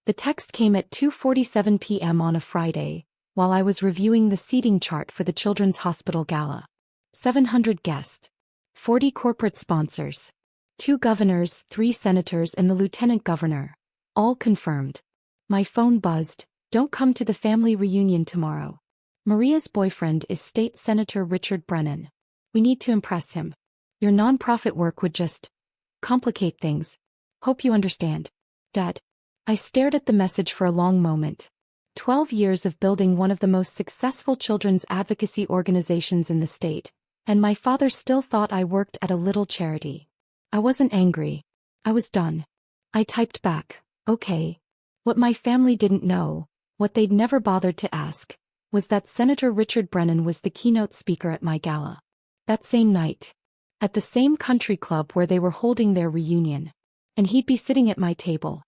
The text came at 2:47 p.m. on a Friday, while I was reviewing the seating chart for the Children's Hospital Gala. 700 guests. 40 corporate sponsors. 2 governors, 3 senators and the lieutenant governor. All confirmed. My phone buzzed. Don't come to the family reunion tomorrow. Maria's boyfriend is State Senator Richard Brennan. We need to impress him. Your nonprofit work would just complicate things. Hope you understand. Dad. I stared at the message for a long moment. 12 years of building one of the most successful children's advocacy organizations in the state, and my father still thought I worked at a little charity. I wasn't angry. I was done. I typed back, okay. What my family didn't know, what they'd never bothered to ask, was that Senator Richard Brennan was the keynote speaker at my gala. That same night. At the same country club where they were holding their reunion. And he'd be sitting at my table.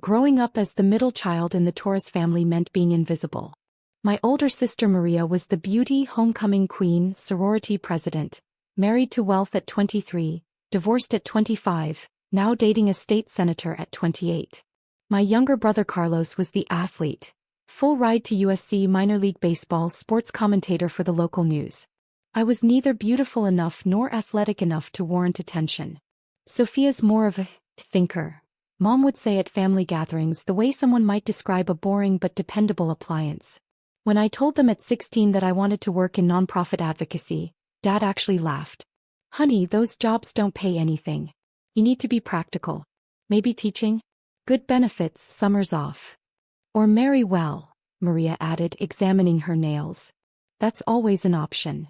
Growing up as the middle child in the Torres family meant being invisible. My older sister Maria was the beauty homecoming queen, sorority president, married to wealth at 23, divorced at 25, now dating a state senator at 28. My younger brother Carlos was the athlete, full ride to USC minor league baseball sports commentator for the local news. I was neither beautiful enough nor athletic enough to warrant attention. Sophia's more of a thinker. Mom would say at family gatherings the way someone might describe a boring but dependable appliance. When I told them at 16 that I wanted to work in nonprofit advocacy, Dad actually laughed. Honey, those jobs don't pay anything. You need to be practical. Maybe teaching? Good benefits, summers off. Or marry well, Maria added, examining her nails. That's always an option.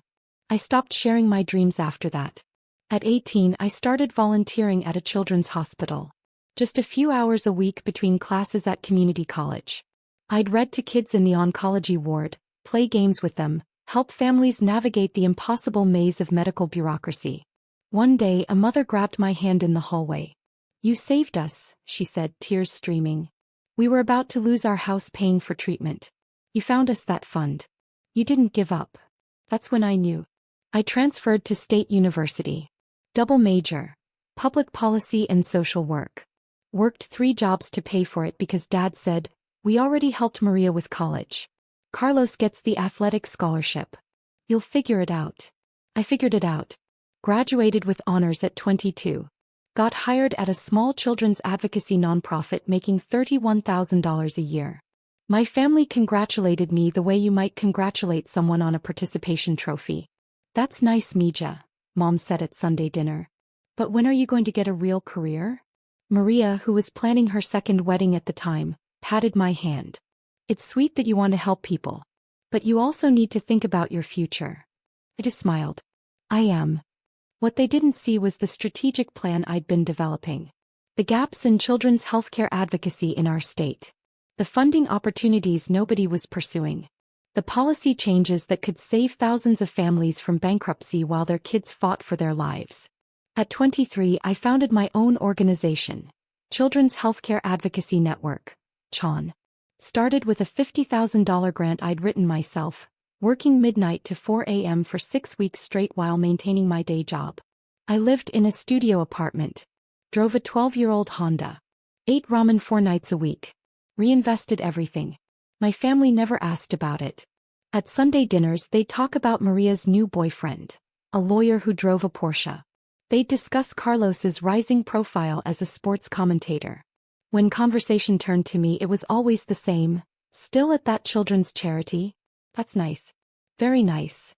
I stopped sharing my dreams after that. At 18 I started volunteering at a children's hospital. Just a few hours a week between classes at community college. I'd read to kids in the oncology ward, play games with them, help families navigate the impossible maze of medical bureaucracy. One day a mother grabbed my hand in the hallway. You saved us, she said, tears streaming. We were about to lose our house paying for treatment. You found us that fund. You didn't give up. That's when I knew. I transferred to State University. Double major. Public policy and social work. Worked 3 jobs to pay for it because Dad said, we already helped Maria with college. Carlos gets the athletic scholarship. You'll figure it out. I figured it out. Graduated with honors at 22. Got hired at a small children's advocacy nonprofit making $31,000 a year. My family congratulated me the way you might congratulate someone on a participation trophy. That's nice, Mija, Mom said at Sunday dinner. But when are you going to get a real career? Maria, who was planning her second wedding at the time, patted my hand. It's sweet that you want to help people. But you also need to think about your future. I just smiled. I am. What they didn't see was the strategic plan I'd been developing. The gaps in children's healthcare advocacy in our state. The funding opportunities nobody was pursuing. The policy changes that could save thousands of families from bankruptcy while their kids fought for their lives. At 23, I founded my own organization, Children's Healthcare Advocacy Network, CHAN. Started with a $50,000 grant I'd written myself, working midnight to 4 a.m. for 6 weeks straight while maintaining my day job. I lived in a studio apartment. Drove a 12-year-old Honda. Ate ramen 4 nights a week. Reinvested everything. My family never asked about it. At Sunday dinners they'd talk about Maria's new boyfriend, a lawyer who drove a Porsche. They'd discuss Carlos's rising profile as a sports commentator. When conversation turned to me it was always the same. Still at that children's charity? That's nice. Very nice.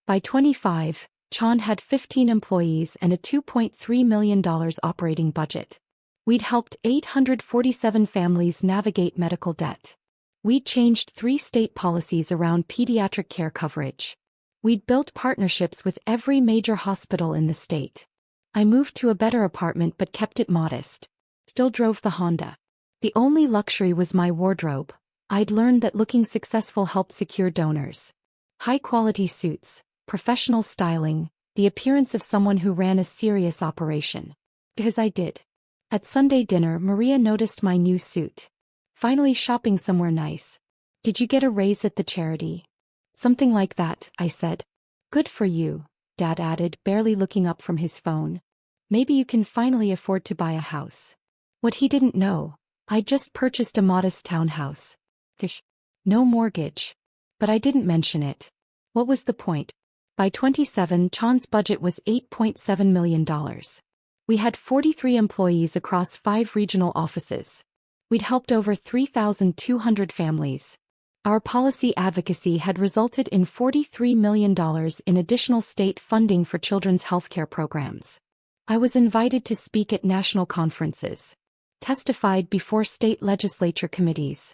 By 25, CHAN had 15 employees and a $2.3 million operating budget. We'd helped 847 families navigate medical debt. We'd changed 3 state policies around pediatric care coverage. We'd built partnerships with every major hospital in the state. I moved to a better apartment but kept it modest. Still drove the Honda. The only luxury was my wardrobe. I'd learned that looking successful helped secure donors. High-quality suits, professional styling, the appearance of someone who ran a serious operation. Because I did. At Sunday dinner Maria noticed my new suit. Finally shopping somewhere nice. Did you get a raise at the charity? Something like that, I said. Good for you, Dad added, barely looking up from his phone. Maybe you can finally afford to buy a house. What he didn't know I just purchased a modest townhouse. Gosh. No mortgage. But I didn't mention it. What was the point? By 27, Chan's budget was $8.7 million. We had 43 employees across 5 regional offices. We'd helped over 3,200 families. Our policy advocacy had resulted in $43 million in additional state funding for children's healthcare programs. I was invited to speak at national conferences, testified before state legislature committees,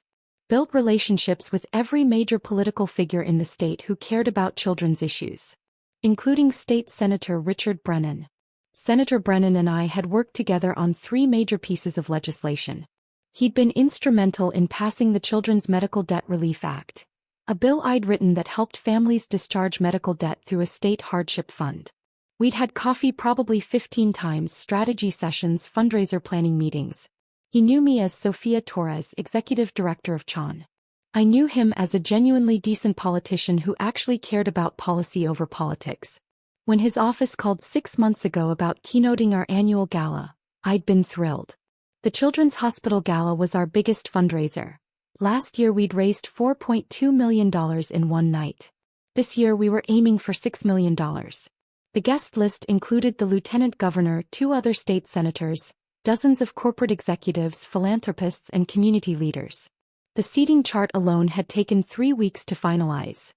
built relationships with every major political figure in the state who cared about children's issues, including State Senator Richard Brennan. Senator Brennan and I had worked together on 3 major pieces of legislation. He'd been instrumental in passing the Children's Medical Debt Relief Act, a bill I'd written that helped families discharge medical debt through a state hardship fund. We'd had coffee probably 15 times, strategy sessions, fundraiser planning meetings. He knew me as Sofia Torres, executive director of CHAN. I knew him as a genuinely decent politician who actually cared about policy over politics. When his office called 6 months ago about keynoting our annual gala, I'd been thrilled. The Children's Hospital Gala was our biggest fundraiser. Last year we'd raised $4.2 million in one night. This year we were aiming for $6 million. The guest list included the lieutenant governor, 2 other state senators, dozens of corporate executives, philanthropists, and community leaders. The seating chart alone had taken 3 weeks to finalize.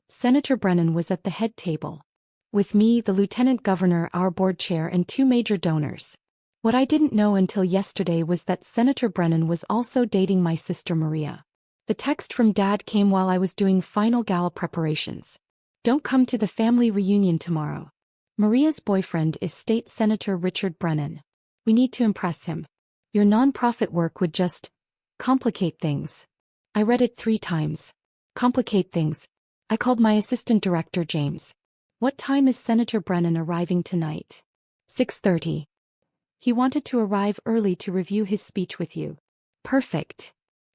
Senator Brennan was at the head table. With me, the lieutenant governor, our board chair, and 2 major donors. What I didn't know until yesterday was that Senator Brennan was also dating my sister Maria. The text from Dad came while I was doing final gala preparations. Don't come to the family reunion tomorrow. Maria's boyfriend is State Senator Richard Brennan. We need to impress him. Your nonprofit work would just complicate things. I read it 3 times. Complicate things. I called my assistant director, James. What time is Senator Brennan arriving tonight? 6:30. He wanted to arrive early to review his speech with you. Perfect.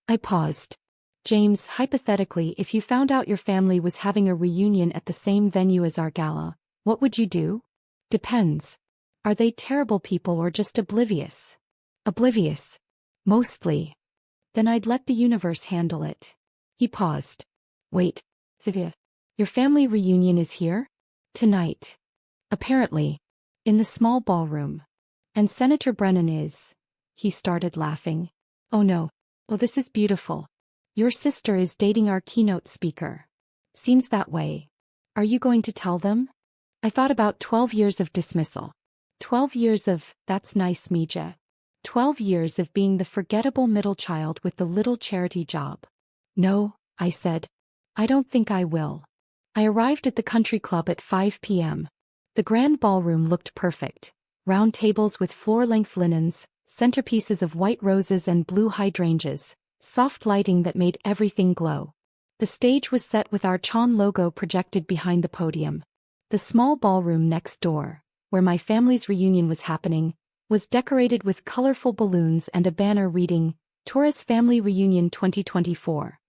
I paused. James, hypothetically, if you found out your family was having a reunion at the same venue as our gala, what would you do? Depends. Are they terrible people or just oblivious? Oblivious. Mostly. Then I'd let the universe handle it. He paused. Wait, Sylvia. Your family reunion is here? Tonight. Apparently. In the small ballroom. And Senator Brennan is. He started laughing. Oh no. Oh, this is beautiful. Your sister is dating our keynote speaker. Seems that way. Are you going to tell them? I thought about 12 years of dismissal. 12 years of, that's nice, Mija. 12 years of being the forgettable middle child with the little charity job. No, I said. I don't think I will. I arrived at the country club at 5 p.m. The grand ballroom looked perfect. Round tables with floor-length linens, centerpieces of white roses and blue hydrangeas, soft lighting that made everything glow. The stage was set with our CHAN logo projected behind the podium. The small ballroom next door, where my family's reunion was happening, was decorated with colorful balloons and a banner reading, Torres Family Reunion 2024.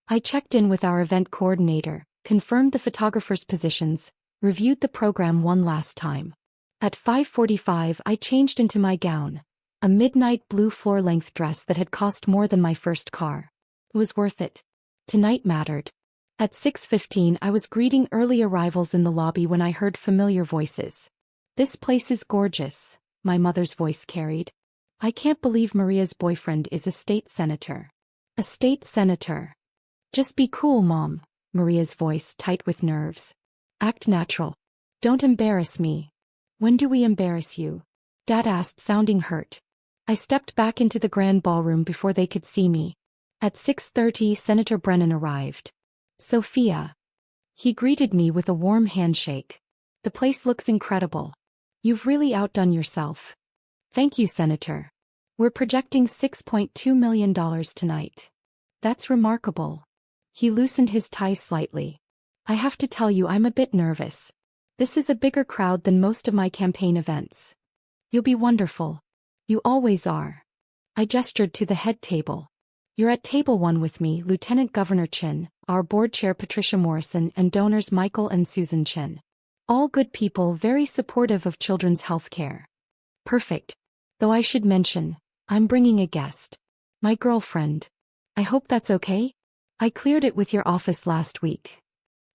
I checked in with our event coordinator, confirmed the photographers' positions, reviewed the program one last time. At 5:45 I changed into my gown, a midnight blue floor-length dress that had cost more than my first car. It was worth it. Tonight mattered. At 6:15 I was greeting early arrivals in the lobby when I heard familiar voices. This place is gorgeous, my mother's voice carried. I can't believe Maria's boyfriend is a state senator. A state senator. Just be cool, Mom, Maria's voice tight with nerves. Act natural. Don't embarrass me. When do we embarrass you? Dad asked, sounding hurt. I stepped back into the grand ballroom before they could see me. At 6:30 Senator Brennan arrived. Sophia. He greeted me with a warm handshake. The place looks incredible. You've really outdone yourself. Thank you, Senator. We're projecting $6.2 million tonight. That's remarkable. He loosened his tie slightly. I have to tell you, I'm a bit nervous. This is a bigger crowd than most of my campaign events. You'll be wonderful. You always are. I gestured to the head table. You're at table 1 with me, Lieutenant Governor Chin, our board chair Patricia Morrison, and donors Michael and Susan Chin. All good people, very supportive of children's health care. Perfect. Though I should mention, I'm bringing a guest. My girlfriend. I hope that's okay? I cleared it with your office last week.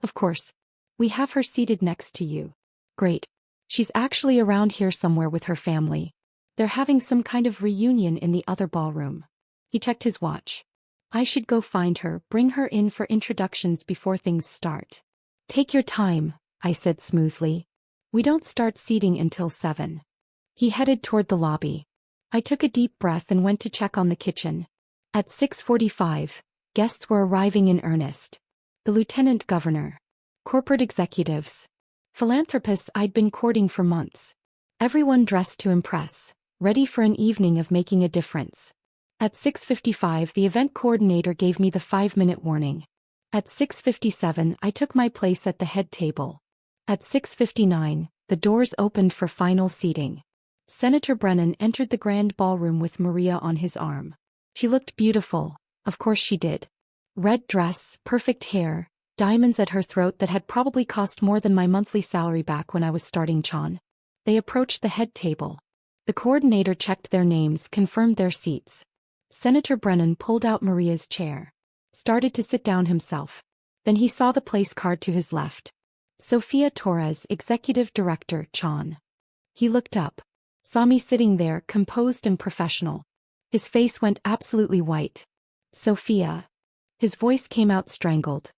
Of course. We have her seated next to you. Great. She's actually around here somewhere with her family. They're having some kind of reunion in the other ballroom. He checked his watch. I should go find her, bring her in for introductions before things start. Take your time, I said smoothly. We don't start seating until 7. He headed toward the lobby. I took a deep breath and went to check on the kitchen. At 6:45, guests were arriving in earnest. The lieutenant governor, corporate executives, philanthropists I'd been courting for months. Everyone dressed to impress, ready for an evening of making a difference. At 6:55, the event coordinator gave me the 5-minute warning. At 6:57, I took my place at the head table. At 6:59, the doors opened for final seating. Senator Brennan entered the grand ballroom with Maria on his arm. She looked beautiful, of course she did. Red dress, perfect hair, diamonds at her throat that had probably cost more than my monthly salary back when I was starting Chan. They approached the head table. The coordinator checked their names, confirmed their seats. Senator Brennan pulled out Maria's chair. Started to sit down himself. Then he saw the place card to his left. Sofia Torres, Executive Director, Chan. He looked up. Saw me sitting there, composed and professional. His face went absolutely white. Sofia. His voice came out strangled.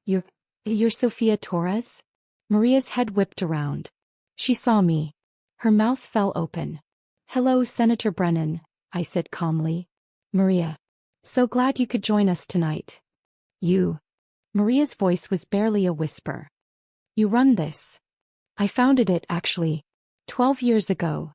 You're Sofia Torres? Maria's head whipped around. She saw me. Her mouth fell open. Hello, Senator Brennan, I said calmly. Maria. So glad you could join us tonight. You. Maria's voice was barely a whisper. You run this. I founded it, actually. 12 years ago.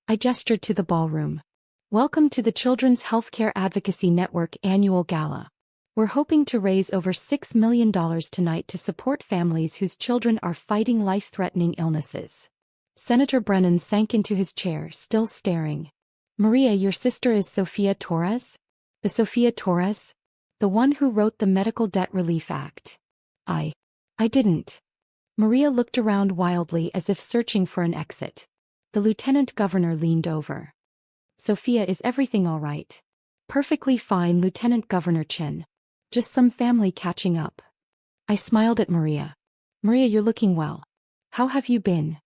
I gestured to the ballroom. Welcome to the Children's Healthcare Advocacy Network Annual Gala. We're hoping to raise over $6 million tonight to support families whose children are fighting life-threatening illnesses. Senator Brennan sank into his chair, still staring. Maria, your sister is Sofia Torres? The Sofia Torres? The one who wrote the Medical Debt Relief Act. I didn't. Maria looked around wildly as if searching for an exit. The lieutenant governor leaned over. Sofia, is everything all right? Perfectly fine, Lieutenant Governor Chin. Just some family catching up. I smiled at Maria. Maria, you're looking well. How have you been?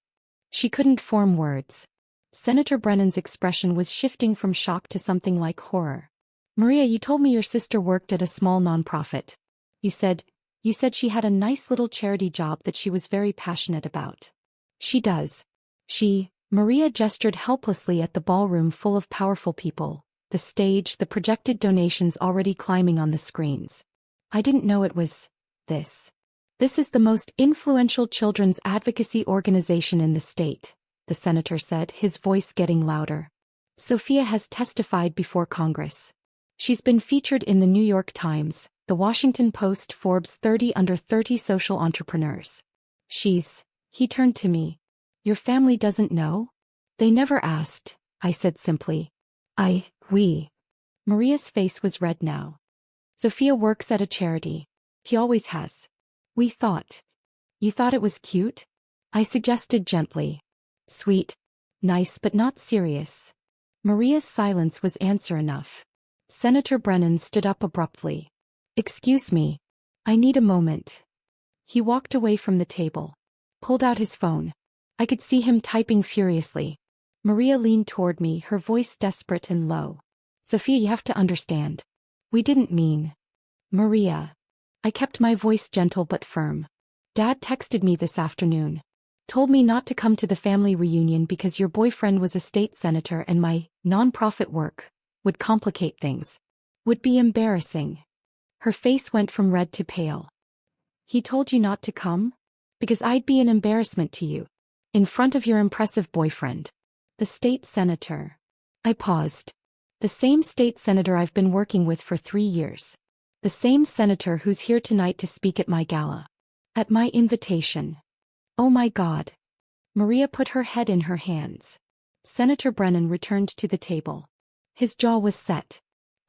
She couldn't form words. Senator Brennan's expression was shifting from shock to something like horror. Maria, you told me your sister worked at a small nonprofit. You said she had a nice little charity job that she was very passionate about. She does. Maria gestured helplessly at the ballroom full of powerful people, the stage, the projected donations already climbing on the screens. I didn't know it was this. This is the most influential children's advocacy organization in the state, the senator said, his voice getting louder. Sofia has testified before Congress. She's been featured in the New York Times, the Washington Post, Forbes 30 Under 30 social entrepreneurs. He turned to me. Your family doesn't know? They never asked, I said simply. We. Maria's face was red now. Sofia works at a charity. He always has. We thought. You thought it was cute? I suggested gently. Sweet. Nice but not serious. Maria's silence was answer enough. Senator Brennan stood up abruptly. Excuse me. I need a moment. He walked away from the table. Pulled out his phone. I could see him typing furiously. Maria leaned toward me, her voice desperate and low. Sofia, you have to understand. We didn't mean. Maria. I kept my voice gentle but firm. Dad texted me this afternoon. Told me not to come to the family reunion because your boyfriend was a state senator and my nonprofit work would complicate things. Would be embarrassing. Her face went from red to pale. He told you not to come? Because I'd be an embarrassment to you. In front of your impressive boyfriend. The state senator. I paused. The same state senator I've been working with for 3 years. The same senator who's here tonight to speak at my gala. At my invitation. Oh my God. Maria put her head in her hands. Senator Brennan returned to the table. His jaw was set.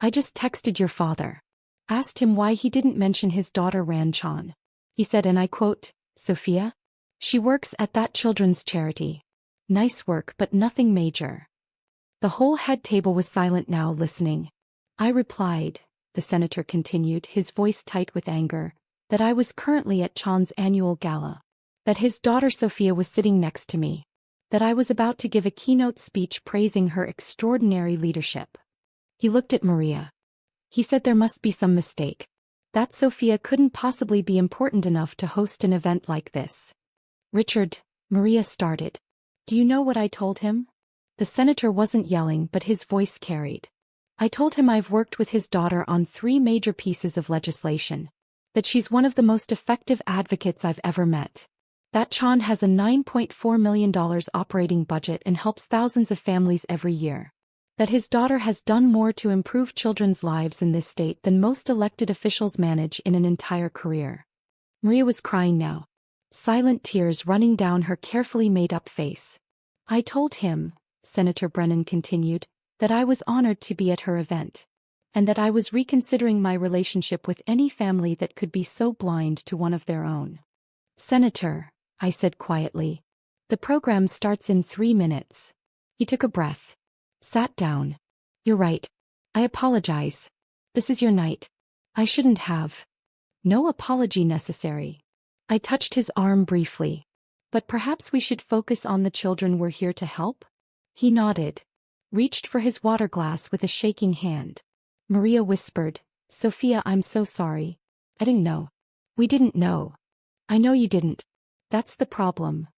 I just texted your father. Asked him why he didn't mention his daughter Ran Chan. He said, and I quote, Sofia? She works at that children's charity. Nice work but nothing major. The whole head table was silent now, listening. I replied, the senator continued, his voice tight with anger, that I was currently at Chan's annual gala. That his daughter Sophia was sitting next to me. That I was about to give a keynote speech praising her extraordinary leadership. He looked at Maria. He said there must be some mistake. That Sophia couldn't possibly be important enough to host an event like this. Richard, Maria started. Do you know what I told him? The senator wasn't yelling, but his voice carried. I told him I've worked with his daughter on 3 major pieces of legislation. That she's one of the most effective advocates I've ever met. That Chan has a $9.4 million operating budget and helps thousands of families every year. That his daughter has done more to improve children's lives in this state than most elected officials manage in an entire career. Maria was crying now. Silent tears running down her carefully made-up face. I told him, Senator Brennan continued, that I was honored to be at her event. And that I was reconsidering my relationship with any family that could be so blind to one of their own. Senator, I said quietly. The program starts in 3 minutes. He took a breath. Sat down. You're right. I apologize. This is your night. I shouldn't have. No apology necessary. I touched his arm briefly. But perhaps we should focus on the children we're here to help? He nodded. Reached for his water glass with a shaking hand. Maria whispered, Sophia, I'm so sorry. I didn't know. We didn't know. I know you didn't. That's the problem.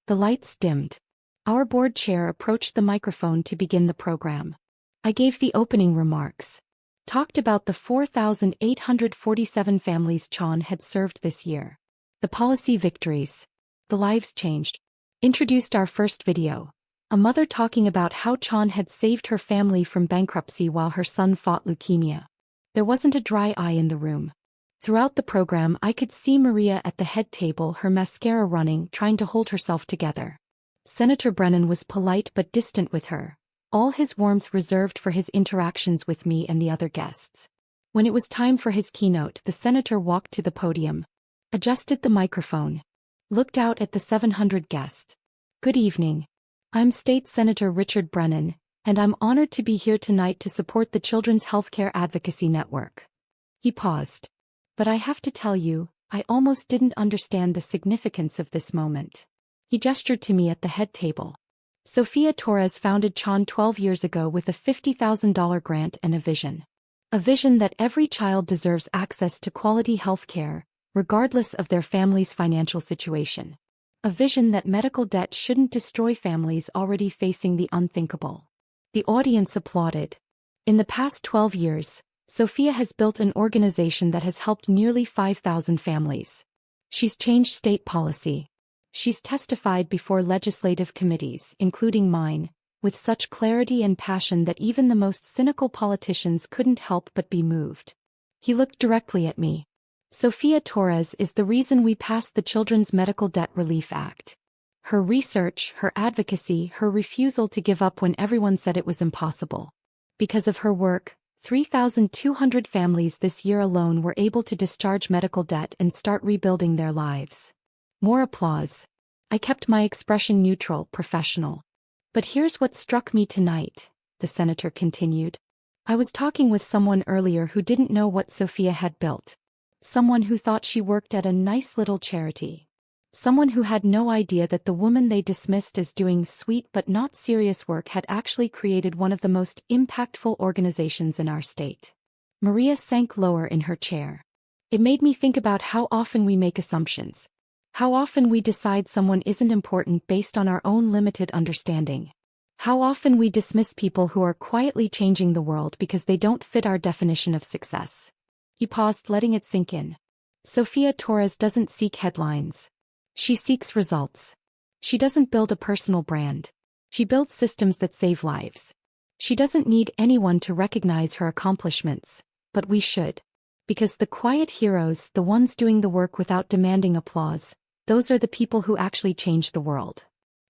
The lights dimmed. Our board chair approached the microphone to begin the program. I gave the opening remarks. Talked about the 4,847 families Chan had served this year. The policy victories. The lives changed. Introduced our first video. A mother talking about how Chan had saved her family from bankruptcy while her son fought leukemia. There wasn't a dry eye in the room. Throughout the program I could see Maria at the head table, her mascara running, trying to hold herself together. Senator Brennan was polite but distant with her, all his warmth reserved for his interactions with me and the other guests. When it was time for his keynote, the senator walked to the podium, adjusted the microphone, looked out at the 700 guests. Good evening. I'm State Senator Richard Brennan, and I'm honored to be here tonight to support the Children's Healthcare Advocacy Network. He paused. But I have to tell you, I almost didn't understand the significance of this moment. He gestured to me at the head table. Sophia Torres founded Chan 12 years ago with a $50,000 grant and a vision. A vision that every child deserves access to quality health care, regardless of their family's financial situation. A vision that medical debt shouldn't destroy families already facing the unthinkable. The audience applauded. In the past 12 years, Sophia has built an organization that has helped nearly 5,000 families. She's changed state policy. She's testified before legislative committees, including mine, with such clarity and passion that even the most cynical politicians couldn't help but be moved. He looked directly at me. Sophia Torres is the reason we passed the Children's Medical Debt Relief Act. Her research, her advocacy, her refusal to give up when everyone said it was impossible. Because of her work, 3,200 families this year alone were able to discharge medical debt and start rebuilding their lives. More applause. I kept my expression neutral, professional. But here's what struck me tonight, the senator continued. I was talking with someone earlier who didn't know what Sophia had built. Someone who thought she worked at a nice little charity. Someone who had no idea that the woman they dismissed as doing sweet but not serious work had actually created one of the most impactful organizations in our state. Maria sank lower in her chair. It made me think about how often we make assumptions. How often we decide someone isn't important based on our own limited understanding. How often we dismiss people who are quietly changing the world because they don't fit our definition of success. He paused, letting it sink in. Sophia Torres doesn't seek headlines. She seeks results. She doesn't build a personal brand. She builds systems that save lives. She doesn't need anyone to recognize her accomplishments, but we should. Because the quiet heroes, the ones doing the work without demanding applause, those are the people who actually change the world.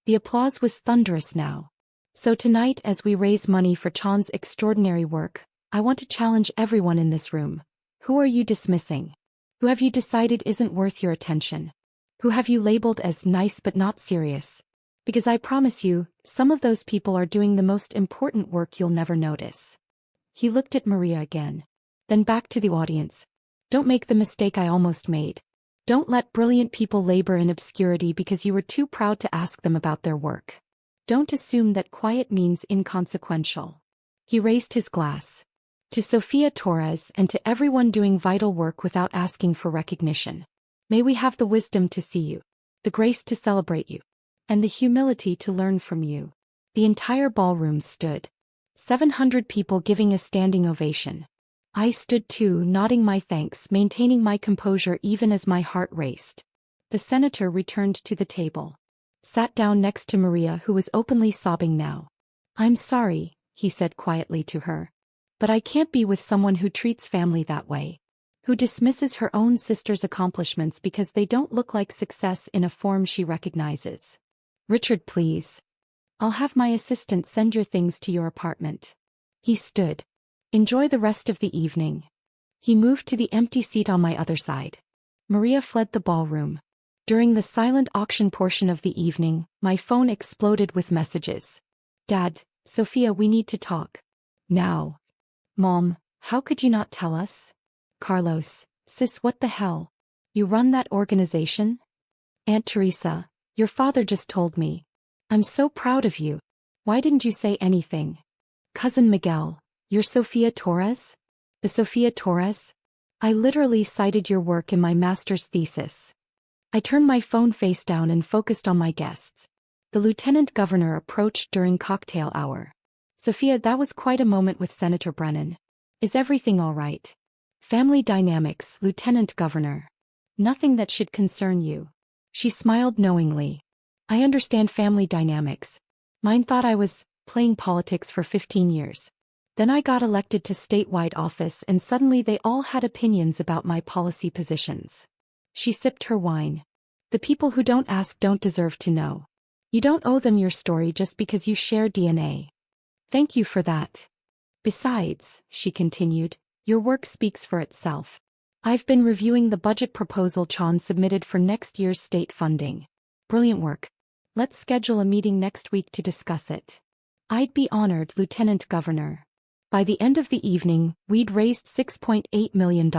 The applause was thunderous now. So tonight, as we raise money for Chan's extraordinary work, I want to challenge everyone in this room. Who are you dismissing? Who have you decided isn't worth your attention? Who have you labeled as nice but not serious? Because I promise you, some of those people are doing the most important work you'll never notice. He looked at Maria again. Then back to the audience. Don't make the mistake I almost made. Don't let brilliant people labor in obscurity because you were too proud to ask them about their work. Don't assume that quiet means inconsequential. He raised his glass. To Sofia Torres and to everyone doing vital work without asking for recognition. May we have the wisdom to see you, the grace to celebrate you, and the humility to learn from you. The entire ballroom stood. 700 people giving a standing ovation. I stood too, nodding my thanks, maintaining my composure even as my heart raced. The senator returned to the table. Sat down next to Maria, who was openly sobbing now. I'm sorry, he said quietly to her. But I can't be with someone who treats family that way. Who dismisses her own sister's accomplishments because they don't look like success in a form she recognizes. Richard, please. I'll have my assistant send your things to your apartment. He stood. Enjoy the rest of the evening. He moved to the empty seat on my other side. Maria fled the ballroom. During the silent auction portion of the evening, my phone exploded with messages. Dad, Sofia, we need to talk. Now. Mom, how could you not tell us? Carlos, sis, what the hell? You run that organization? Aunt Teresa, your father just told me. I'm so proud of you. Why didn't you say anything? Cousin Miguel, you're Sofia Torres? The Sofia Torres? I literally cited your work in my master's thesis. I turned my phone face down and focused on my guests. The lieutenant governor approached during cocktail hour. Sofia, that was quite a moment with Senator Brennan. Is everything all right? Family dynamics, Lieutenant Governor. Nothing that should concern you. She smiled knowingly. I understand family dynamics. Mine thought I was playing politics for 15 years. Then I got elected to statewide office and suddenly they all had opinions about my policy positions. She sipped her wine. The people who don't ask don't deserve to know. You don't owe them your story just because you share DNA. Thank you for that. Besides, she continued, your work speaks for itself. I've been reviewing the budget proposal Chan submitted for next year's state funding. Brilliant work. Let's schedule a meeting next week to discuss it. I'd be honored, Lieutenant Governor. By the end of the evening, we'd raised $6.8 million.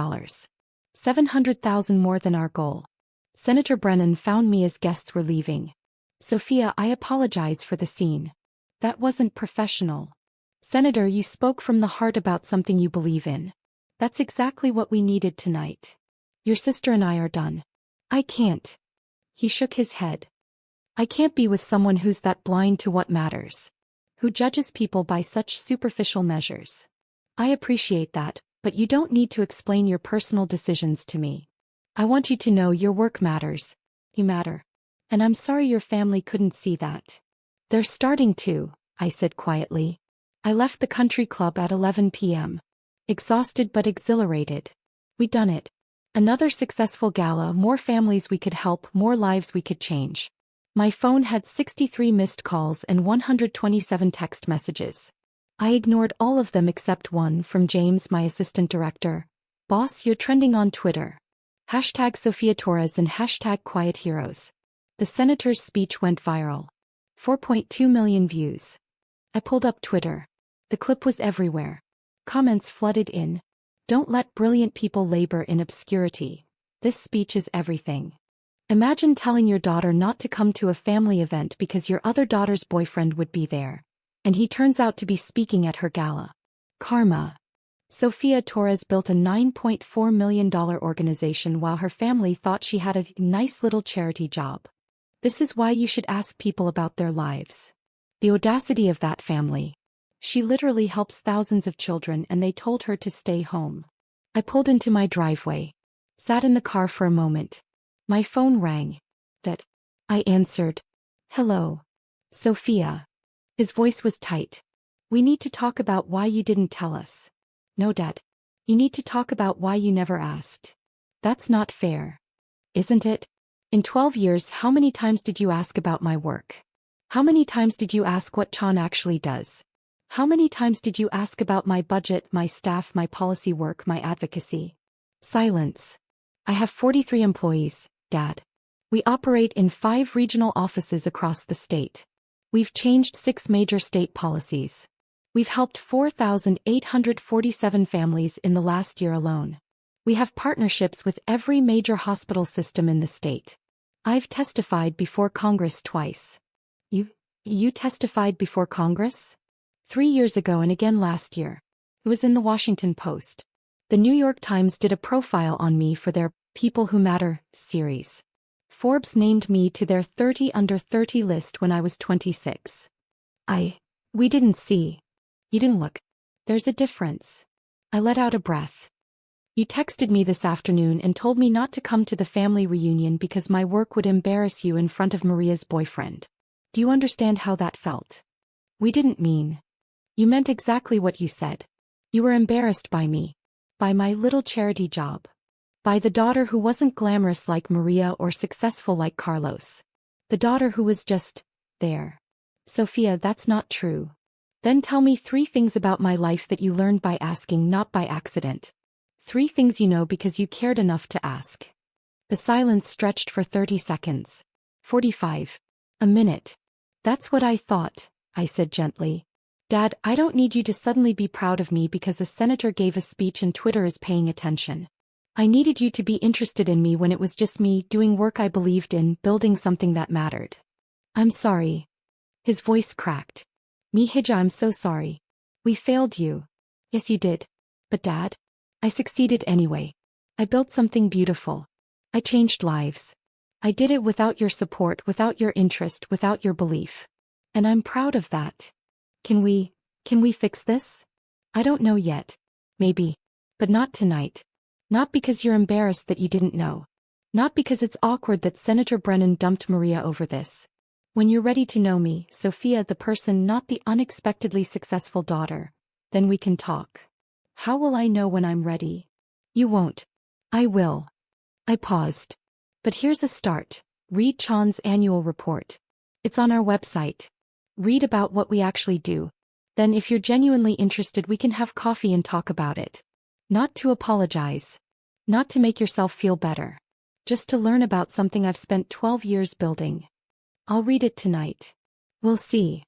700,000 more than our goal. Senator Brennan found me as guests were leaving. Sofia, I apologize for the scene. That wasn't professional. Senator, you spoke from the heart about something you believe in. That's exactly what we needed tonight. Your sister and I are done. I can't. He shook his head. I can't be with someone who's that blind to what matters. Who judges people by such superficial measures. I appreciate that, but you don't need to explain your personal decisions to me. I want you to know your work matters. You matter. And I'm sorry your family couldn't see that. They're starting to, I said quietly. I left the country club at 11 p.m. Exhausted but exhilarated. We'd done it. Another successful gala, more families we could help, more lives we could change. My phone had 63 missed calls and 127 text messages. I ignored all of them except one from James, my assistant director. Boss, you're trending on Twitter. Hashtag Sofia Torres and hashtag Quiet Heroes. The senator's speech went viral. 4.2 million views. I pulled up Twitter. The clip was everywhere. Comments flooded in. Don't let brilliant people labor in obscurity. This speech is everything. Imagine telling your daughter not to come to a family event because your other daughter's boyfriend would be there. And he turns out to be speaking at her gala. Karma. Sofia Torres built a $9.4 million organization while her family thought she had a nice little charity job. This is why you should ask people about their lives. The audacity of that family. She literally helps thousands of children and they told her to stay home. I pulled into my driveway. Sat in the car for a moment. My phone rang. That. I answered. Hello. Sofia. His voice was tight. We need to talk about why you didn't tell us. No, Dad. You need to talk about why you never asked. That's not fair. Isn't it? In 12 years, how many times did you ask about my work? How many times did you ask what Chan actually does? How many times did you ask about my budget, my staff, my policy work, my advocacy? Silence. I have 43 employees, Dad. We operate in 5 regional offices across the state. We've changed 6 major state policies. We've helped 4,847 families in the last year alone. We have partnerships with every major hospital system in the state. I've testified before Congress twice. You testified before Congress? 3 years ago and again last year. It was in the Washington Post. The New York Times did a profile on me for their People Who Matter series. Forbes named me to their 30 under 30 list when I was 26. We didn't see. You didn't look. There's a difference. I let out a breath. You texted me this afternoon and told me not to come to the family reunion because my work would embarrass you in front of Maria's boyfriend. Do you understand how that felt? We didn't mean. You meant exactly what you said. You were embarrassed by me. By my little charity job. By the daughter who wasn't glamorous like Maria or successful like Carlos. The daughter who was just there. Sophia, that's not true. Then tell me 3 things about my life that you learned by asking, not by accident. 3 things you know because you cared enough to ask. The silence stretched for 30 seconds. 45. A minute. That's what I thought, I said gently. Dad, I don't need you to suddenly be proud of me because a senator gave a speech and Twitter is paying attention. I needed you to be interested in me when it was just me doing work I believed in, building something that mattered. I'm sorry. His voice cracked. Mihija, I'm so sorry. We failed you. Yes, you did. But Dad? I succeeded anyway. I built something beautiful. I changed lives. I did it without your support, without your interest, without your belief. And I'm proud of that. Can we fix this? I don't know yet. Maybe. But not tonight. Not because you're embarrassed that you didn't know. Not because it's awkward that Senator Brennan dumped Maria over this. When you're ready to know me, Sophia, the person, not the unexpectedly successful daughter, then we can talk. How will I know when I'm ready? You won't. I will. I paused. But here's a start. Read Chan's annual report. It's on our website. Read about what we actually do. Then if you're genuinely interested, we can have coffee and talk about it. Not to apologize. Not to make yourself feel better. Just to learn about something I've spent 12 years building. I'll read it tonight. We'll see.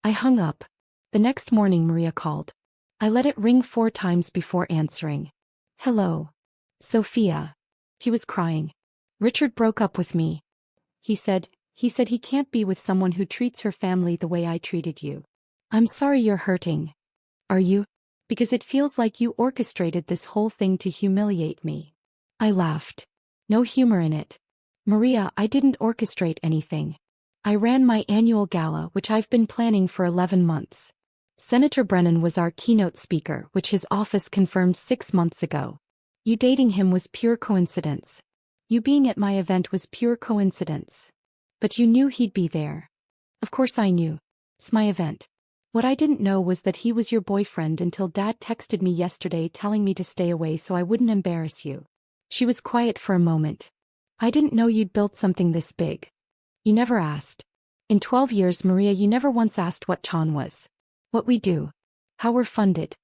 I hung up. The next morning Maria called. I let it ring 4 times before answering. Hello. Sophia. He was crying. Richard broke up with me. He said he can't be with someone who treats her family the way I treated you. I'm sorry you're hurting. Are you? Because it feels like you orchestrated this whole thing to humiliate me. I laughed. No humor in it. Maria, I didn't orchestrate anything. I ran my annual gala, which I've been planning for 11 months. Senator Brennan was our keynote speaker, which his office confirmed 6 months ago. You dating him was pure coincidence. You being at my event was pure coincidence. But you knew he'd be there. Of course I knew. It's my event. What I didn't know was that he was your boyfriend until Dad texted me yesterday telling me to stay away so I wouldn't embarrass you. She was quiet for a moment. I didn't know you'd built something this big. You never asked. In 12 years, Maria, you never once asked what Chan was. What we do. How we're funded.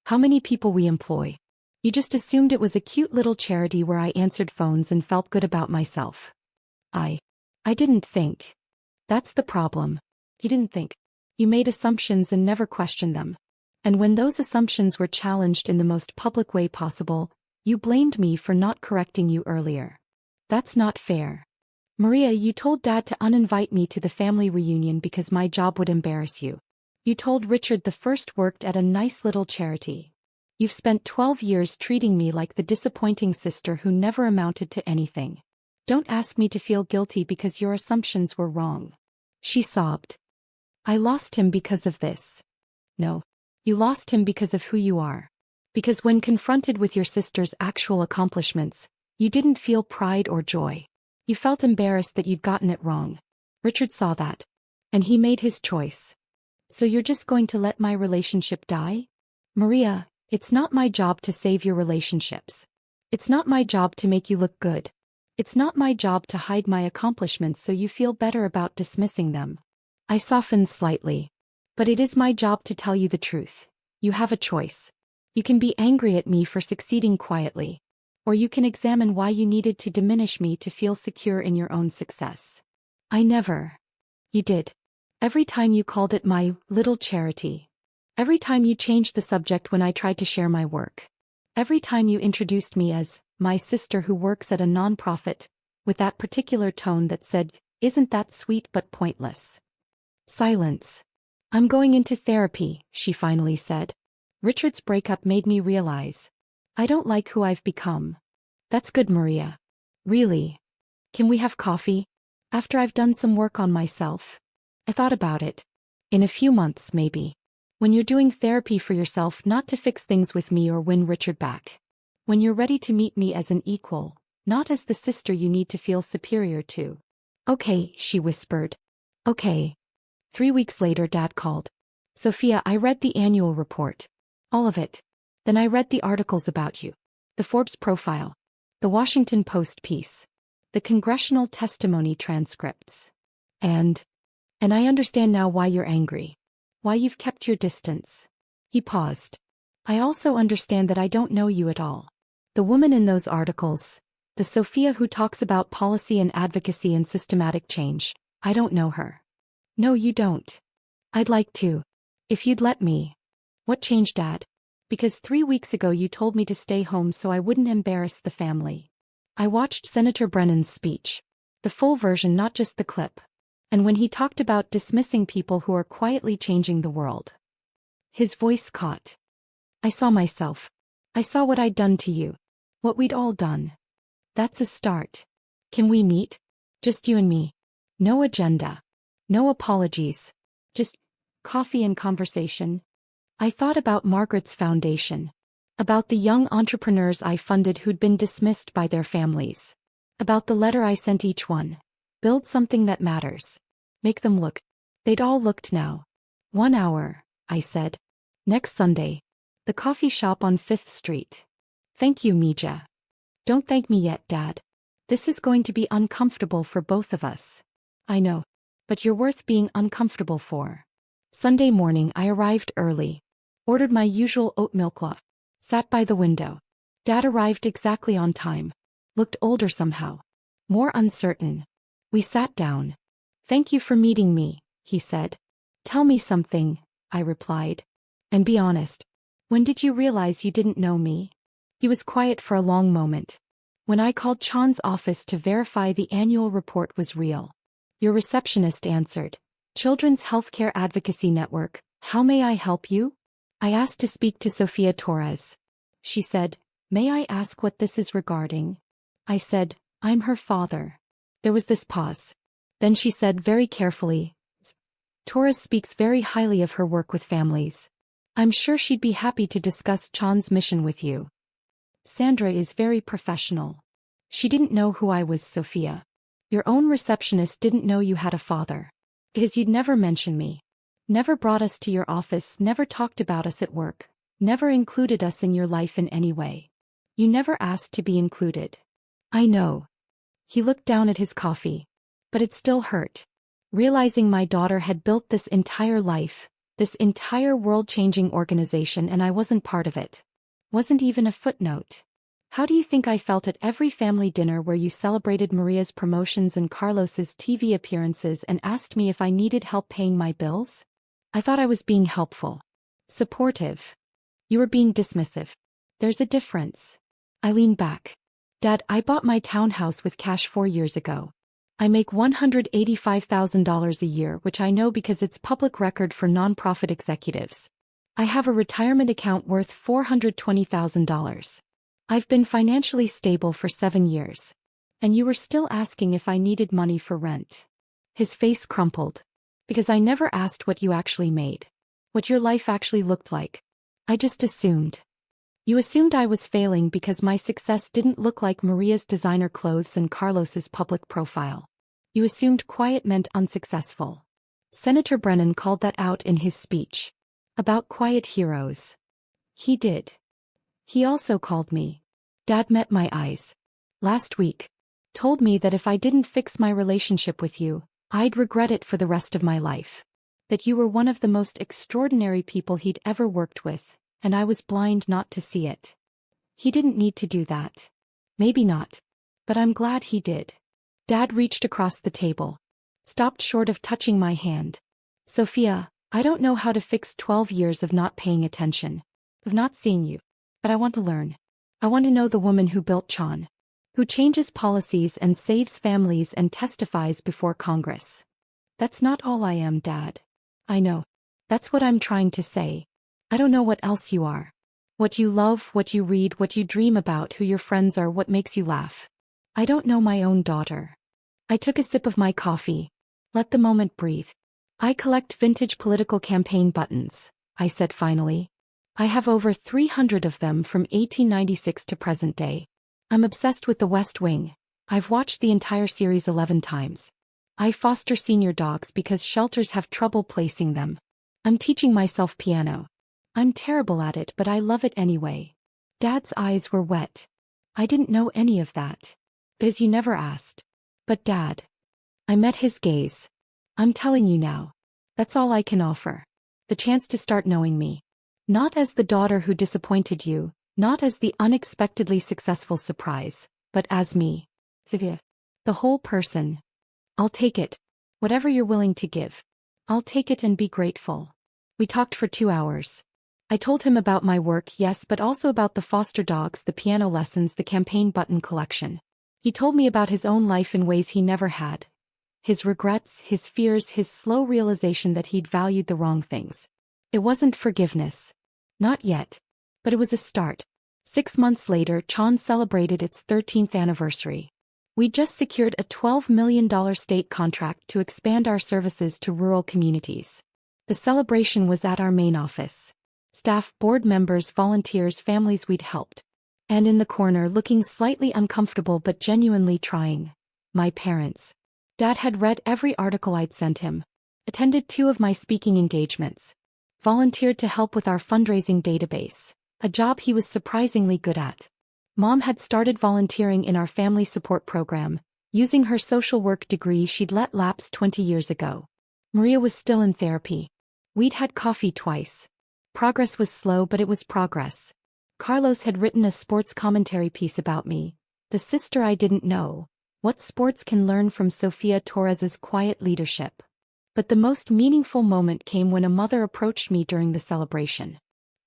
How many people we employ. You just assumed it was a cute little charity where I answered phones and felt good about myself. I didn't think. That's the problem. You didn't think. You made assumptions and never questioned them. And when those assumptions were challenged in the most public way possible, you blamed me for not correcting you earlier. That's not fair. Maria, you told Dad to uninvite me to the family reunion because my job would embarrass you. You told Richard the first worked at a nice little charity. You've spent 12 years treating me like the disappointing sister who never amounted to anything. Don't ask me to feel guilty because your assumptions were wrong. She sobbed. I lost him because of this. No. You lost him because of who you are. Because when confronted with your sister's actual accomplishments, you didn't feel pride or joy. You felt embarrassed that you'd gotten it wrong. Richard saw that. And he made his choice. So you're just going to let my relationship die? Maria, it's not my job to save your relationships. It's not my job to make you look good. It's not my job to hide my accomplishments so you feel better about dismissing them. I softened slightly. But it is my job to tell you the truth. You have a choice. You can be angry at me for succeeding quietly. Or you can examine why you needed to diminish me to feel secure in your own success. I never. You did. Every time you called it my little charity. Every time you changed the subject when I tried to share my work. Every time you introduced me as my sister who works at a nonprofit, with that particular tone that said, "Isn't that sweet but pointless?" Silence. "I'm going into therapy," she finally said. Richard's breakup made me realize. I don't like who I've become. That's good, Maria. Really? Can we have coffee? After I've done some work on myself? I thought about it. In a few months, maybe. When you're doing therapy for yourself, not to fix things with me or win Richard back. When you're ready to meet me as an equal, not as the sister you need to feel superior to. Okay, she whispered. Okay. 3 weeks later, Dad called. Sophia, I read the annual report. All of it. Then I read the articles about you. The Forbes profile. The Washington Post piece. The congressional testimony transcripts. And I understand now why you're angry. Why you've kept your distance. He paused. I also understand that I don't know you at all. The woman in those articles, the Sophia who talks about policy and advocacy and systematic change, I don't know her. No, you don't. I'd like to. If you'd let me. What changed, Dad? Because 3 weeks ago you told me to stay home so I wouldn't embarrass the family. I watched Senator Brennan's speech. The full version, not just the clip. And when he talked about dismissing people who are quietly changing the world. His voice caught. I saw myself. I saw what I'd done to you. What we'd all done. That's a start. Can we meet? Just you and me. No agenda. No apologies. Just coffee and conversation. I thought about Margaret's foundation. About the young entrepreneurs I funded who'd been dismissed by their families. About the letter I sent each one. Build something that matters. Make them look. They'd all looked now. 1 hour, I said. Next Sunday. The coffee shop on 5th Street. Thank you, Mija. Don't thank me yet, Dad. This is going to be uncomfortable for both of us. I know. But you're worth being uncomfortable for. Sunday morning I arrived early. Ordered my usual oat milk latte. Sat by the window. Dad arrived exactly on time. Looked older somehow. More uncertain. We sat down. Thank you for meeting me, he said. Tell me something, I replied. And be honest. When did you realize you didn't know me? He was quiet for a long moment. When I called Chan's office to verify the annual report was real. Your receptionist answered. Children's Healthcare Advocacy Network, how may I help you? I asked to speak to Sophia Torres. She said, may I ask what this is regarding? I said, I'm her father. There was this pause. Then she said very carefully, Torres speaks very highly of her work with families. I'm sure she'd be happy to discuss Chan's mission with you. Sandra is very professional. She didn't know who I was, Sophia. Your own receptionist didn't know you had a father. Because you'd never mention me. Never brought us to your office, never talked about us at work, never included us in your life in any way. You never asked to be included. I know. He looked down at his coffee. But it still hurt. Realizing my daughter had built this entire life, this entire world-changing organization, and I wasn't part of it. Wasn't even a footnote. How do you think I felt at every family dinner where you celebrated Maria's promotions and Carlos's TV appearances and asked me if I needed help paying my bills? I thought I was being helpful. Supportive. You were being dismissive. There's a difference. I leaned back. Dad, I bought my townhouse with cash 4 years ago. I make $185,000 a year, which I know because it's public record for nonprofit executives. I have a retirement account worth $420,000. I've been financially stable for 7 years. And you were still asking if I needed money for rent. His face crumpled. Because I never asked what you actually made. What your life actually looked like. I just assumed. You assumed I was failing because my success didn't look like Maria's designer clothes and Carlos's public profile. You assumed quiet meant unsuccessful. Senator Brennan called that out in his speech. About quiet heroes. He did. He also called me. Dad met my eyes. Last week. Told me that if I didn't fix my relationship with you, I'd regret it for the rest of my life. That you were one of the most extraordinary people he'd ever worked with, and I was blind not to see it. He didn't need to do that. Maybe not. But I'm glad he did. Dad reached across the table. Stopped short of touching my hand. Sophia, I don't know how to fix 12 years of not paying attention, of not seeing you. But I want to learn. I want to know the woman who built Chan. Who changes policies and saves families and testifies before Congress. That's not all I am, Dad. I know. That's what I'm trying to say. I don't know what else you are. What you love, what you read, what you dream about, who your friends are, what makes you laugh. I don't know my own daughter. I took a sip of my coffee. Let the moment breathe. I collect vintage political campaign buttons, I said finally. I have over 300 of them from 1896 to present day. I'm obsessed with The West Wing. I've watched the entire series 11 times. I foster senior dogs because shelters have trouble placing them. I'm teaching myself piano. I'm terrible at it, but I love it anyway. Dad's eyes were wet. I didn't know any of that. Because you never asked. But Dad. I met his gaze. I'm telling you now. That's all I can offer. The chance to start knowing me. Not as the daughter who disappointed you, not as the unexpectedly successful surprise, but as me. The whole person. I'll take it. Whatever you're willing to give. I'll take it and be grateful. We talked for 2 hours. I told him about my work, yes, but also about the foster dogs, the piano lessons, the campaign button collection. He told me about his own life in ways he never had. His regrets, his fears, his slow realization that he'd valued the wrong things. It wasn't forgiveness. Not yet. But it was a start. 6 months later, Chan celebrated its 13th anniversary. We'd just secured a $12 million state contract to expand our services to rural communities. The celebration was at our main office. Staff, board members, volunteers, families we'd helped. And in the corner, looking slightly uncomfortable but genuinely trying, my parents. Dad had read every article I'd sent him, attended 2 of my speaking engagements, volunteered to help with our fundraising database, a job he was surprisingly good at. Mom had started volunteering in our family support program, using her social work degree she'd let lapse 20 years ago. Maria was still in therapy. We'd had coffee twice. Progress was slow, but it was progress. Carlos had written a sports commentary piece about me, the sister I didn't know, what sports can learn from Sofia Torres's quiet leadership. But the most meaningful moment came when a mother approached me during the celebration.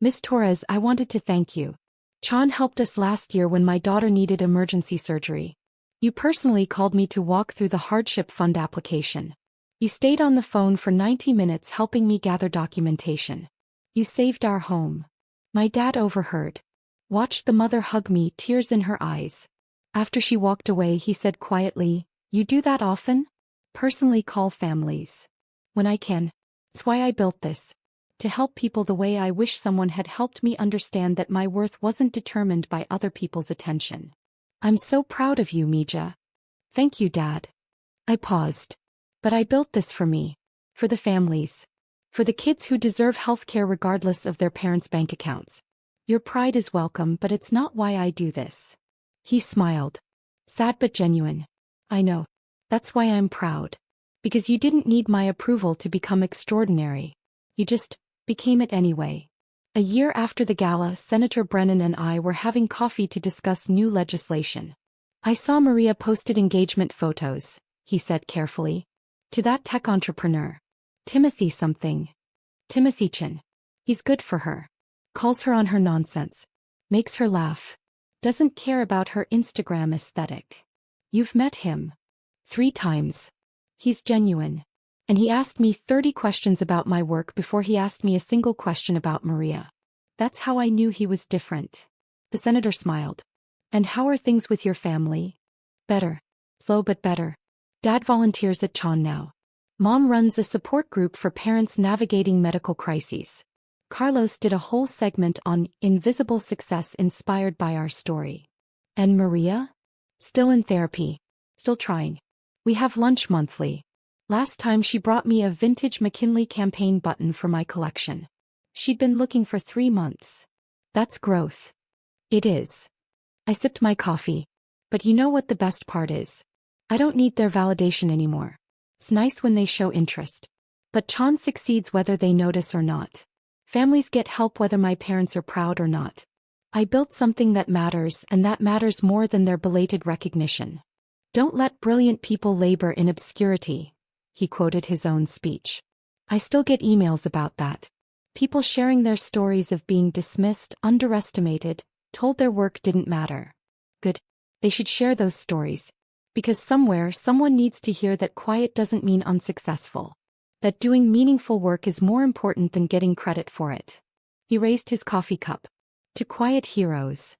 Miss Torres, I wanted to thank you. Chan helped us last year when my daughter needed emergency surgery. You personally called me to walk through the hardship fund application. You stayed on the phone for 90 minutes helping me gather documentation. You saved our home. My dad overheard. Watched the mother hug me, tears in her eyes. After she walked away, he said quietly, "You do that often? Personally call families. When I can. It's why I built this. To help people the way I wish someone had helped me understand that my worth wasn't determined by other people's attention. I'm so proud of you, Mija." "Thank you, Dad." I paused. "But I built this for me. For the families. For the kids who deserve healthcare regardless of their parents' bank accounts. Your pride is welcome, but it's not why I do this." He smiled. Sad but genuine. "I know. That's why I'm proud. Because you didn't need my approval to become extraordinary. You just became it anyway." A year after the gala, Senator Brennan and I were having coffee to discuss new legislation. "I saw Maria posted engagement photos," he said carefully. "To that tech entrepreneur. Timothy something. Timothy Chin. He's good for her. Calls her on her nonsense. Makes her laugh. Doesn't care about her Instagram aesthetic. You've met him. 3 times. He's genuine. And he asked me 30 questions about my work before he asked me a single question about Maria. That's how I knew he was different." The senator smiled. "And how are things with your family?" "Better. Slow but better. Dad volunteers at Chan now. Mom runs a support group for parents navigating medical crises. Carlos did a whole segment on invisible success inspired by our story. And Maria? Still in therapy. Still trying. We have lunch monthly. Last time she brought me a vintage McKinley campaign button for my collection. She'd been looking for 3 months. That's growth. It is. I sipped my coffee. But you know what the best part is? I don't need their validation anymore. It's nice when they show interest. But Chan succeeds whether they notice or not. Families get help whether my parents are proud or not. I built something that matters, and that matters more than their belated recognition. "Don't let brilliant people labor in obscurity," he quoted his own speech. I still get emails about that. People sharing their stories of being dismissed, underestimated, told their work didn't matter. Good. They should share those stories. Because somewhere, someone needs to hear that quiet doesn't mean unsuccessful. That doing meaningful work is more important than getting credit for it. He raised his coffee cup. To quiet heroes.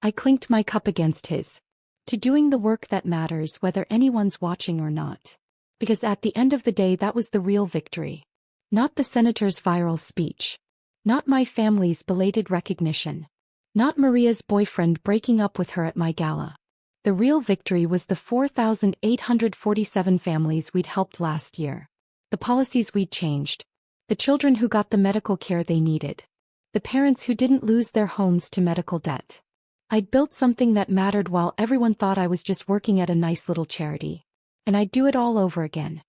I clinked my cup against his. To doing the work that matters whether anyone's watching or not. Because at the end of the day that was the real victory. Not the senator's viral speech. Not my family's belated recognition. Not Maria's boyfriend breaking up with her at my gala. The real victory was the 4,847 families we'd helped last year. The policies we'd changed. The children who got the medical care they needed. The parents who didn't lose their homes to medical debt. I'd built something that mattered while everyone thought I was just working at a nice little charity. And I'd do it all over again.